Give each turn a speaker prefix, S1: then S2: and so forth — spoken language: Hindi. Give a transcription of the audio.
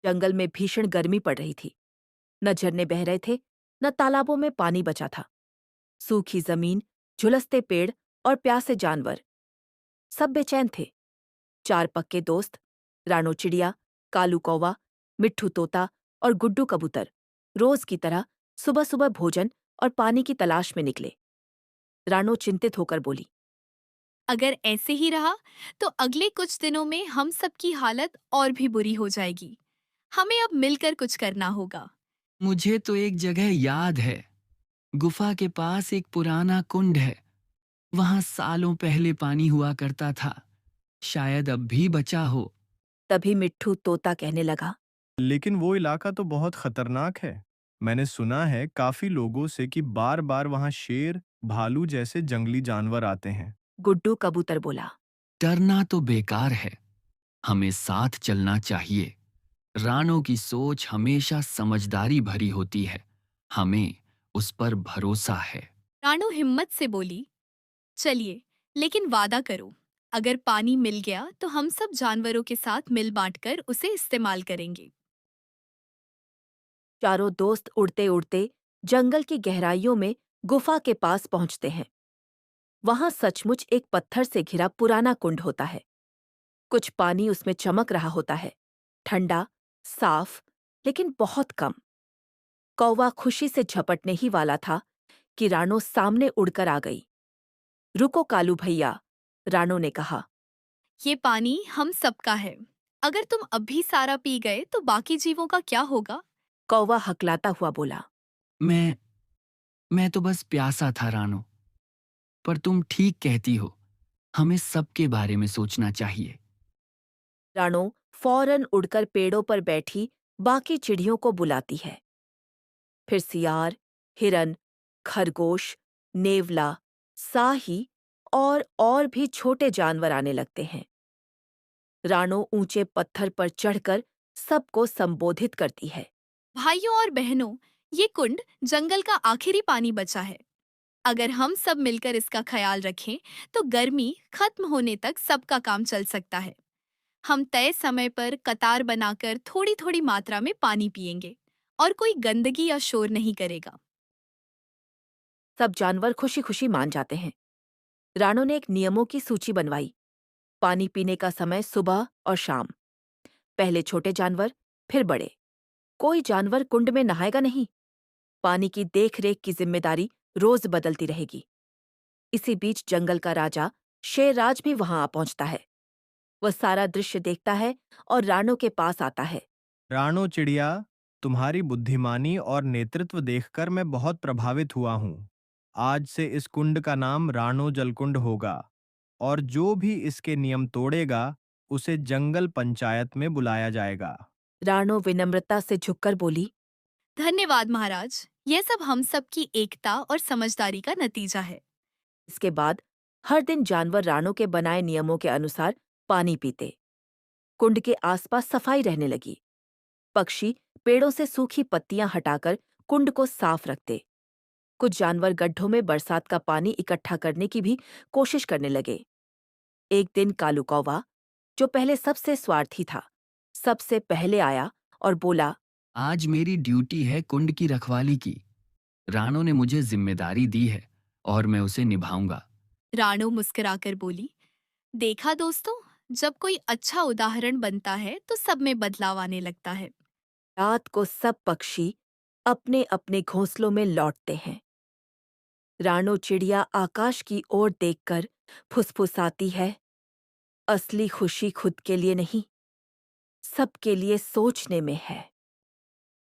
S1: जंगल में भीषण गर्मी पड़ रही थी। न झरने बह रहे थे, न तालाबों में पानी बचा था। सूखी जमीन, झुलसते पेड़ और प्यासे जानवर, सब बेचैन थे। चार पक्के दोस्त, रानो चिड़िया, कालू कौवा, मिट्ठू तोता और गुड्डू कबूतर, रोज की तरह सुबह सुबह भोजन और पानी की तलाश में निकले। रानो चिंतित होकर बोली,
S2: अगर ऐसे ही रहा तो अगले कुछ दिनों में हम सबकी हालत और भी बुरी हो जाएगी। हमें अब मिलकर कुछ करना होगा।
S3: मुझे तो एक जगह याद है। गुफा के पास एक पुराना कुंड है। वहां सालों पहले पानी हुआ करता था। शायद अब भी बचा हो।
S1: तभी मिट्ठू तोता कहने लगा,
S4: लेकिन वो इलाका तो बहुत खतरनाक है। मैंने सुना है काफी लोगों से कि बार बार वहां शेर, भालू जैसे जंगली जानवर आते हैं।
S1: गुड्डू कबूतर बोला,
S3: डरना तो बेकार है। हमें साथ चलना चाहिए। रानो की सोच हमेशा समझदारी भरी होती है। हमें उस पर भरोसा है।
S2: रानू हिम्मत से बोली, चलिए, लेकिन वादा करो, अगर पानी मिल गया तो हम सब जानवरों के साथ मिल बांटकर उसे इस्तेमाल करेंगे।
S1: चारों दोस्त उड़ते उड़ते जंगल की गहराइयों में गुफा के पास पहुंचते हैं। वहां सचमुच एक पत्थर से घिरा पुराना कुंड होता है। कुछ पानी उसमें चमक रहा होता है, ठंडा, साफ, लेकिन बहुत कम। कौवा खुशी से झपटने ही वाला था कि रानो सामने उड़कर आ गई। रुको कालू भैया, रानो ने कहा।
S2: ये पानी हम सबका है। अगर तुम अभी सारा पी गए तो बाकी जीवों का क्या होगा?
S1: कौवा हकलाता हुआ बोला,
S3: मैं मैं तो बस प्यासा था रानो। पर तुम ठीक कहती हो। हमें सबके बारे में सोचना चाहिए।
S1: रानो फौरन उड़कर पेड़ों पर बैठी बाकी चिड़ियों को बुलाती है। फिर सियार, हिरन, खरगोश, नेवला, साही और भी छोटे जानवर आने लगते हैं। रानो ऊंचे पत्थर पर चढ़कर सबको संबोधित करती है।
S2: भाइयों और बहनों, ये कुंड जंगल का आखिरी पानी बचा है। अगर हम सब मिलकर इसका ख्याल रखें तो गर्मी खत्म होने तक सबका काम चल सकता है। हम तय समय पर कतार बनाकर थोड़ी थोड़ी मात्रा में पानी पिएंगे और कोई गंदगी या शोर नहीं करेगा।
S1: सब जानवर खुशी खुशी मान जाते हैं। रानो ने एक नियमों की सूची बनवाई। पानी पीने का समय सुबह और शाम। पहले छोटे जानवर, फिर बड़े। कोई जानवर कुंड में नहाएगा नहीं। पानी की देख-रेख की जिम्मेदारी रोज बदलती रहेगी। इसी बीच जंगल का राजा शेरराज भी वहां आ पहुंचता है। वह सारा दृश्य देखता है और रानो के पास आता है।
S4: रानो चिड़िया, तुम्हारी बुद्धिमानी और नेतृत्व देखकर मैं बहुत प्रभावित हुआ हूँ। आज से इस कुंड का नाम रानो जलकुंड होगा, और जो भी इसके नियम तोड़ेगा उसे जंगल पंचायत में बुलाया जाएगा।
S1: रानो विनम्रता से झुककर बोली,
S2: धन्यवाद महाराज, यह सब हम सबकी एकता और समझदारी का नतीजा है।
S1: इसके बाद हर दिन जानवर रानो के बनाए नियमों के अनुसार पानी पीते। कुंड के आसपास सफाई रहने लगी। पक्षी पेड़ों से सूखी पत्तियां हटाकर कुंड को साफ रखते। कुछ जानवर गड्ढों में बरसात का पानी इकट्ठा करने की भी कोशिश करने लगे। एक दिन कालू कौवा, जो पहले सबसे स्वार्थी था, सबसे पहले आया और बोला,
S3: आज मेरी ड्यूटी है कुंड की रखवाली की। रानो ने मुझे जिम्मेदारी दी है और मैं उसे निभाऊंगा।
S2: राणो मुस्कुराकर बोली, देखा दोस्तों, जब कोई अच्छा उदाहरण बनता है तो सब में बदलाव आने लगता है।
S1: रात को सब पक्षी अपने अपने घोंसलों में लौटते हैं। रानो चिड़िया आकाश की ओर देखकर फुसफुसाती है, असली खुशी खुद के लिए नहीं, सबके लिए सोचने में है।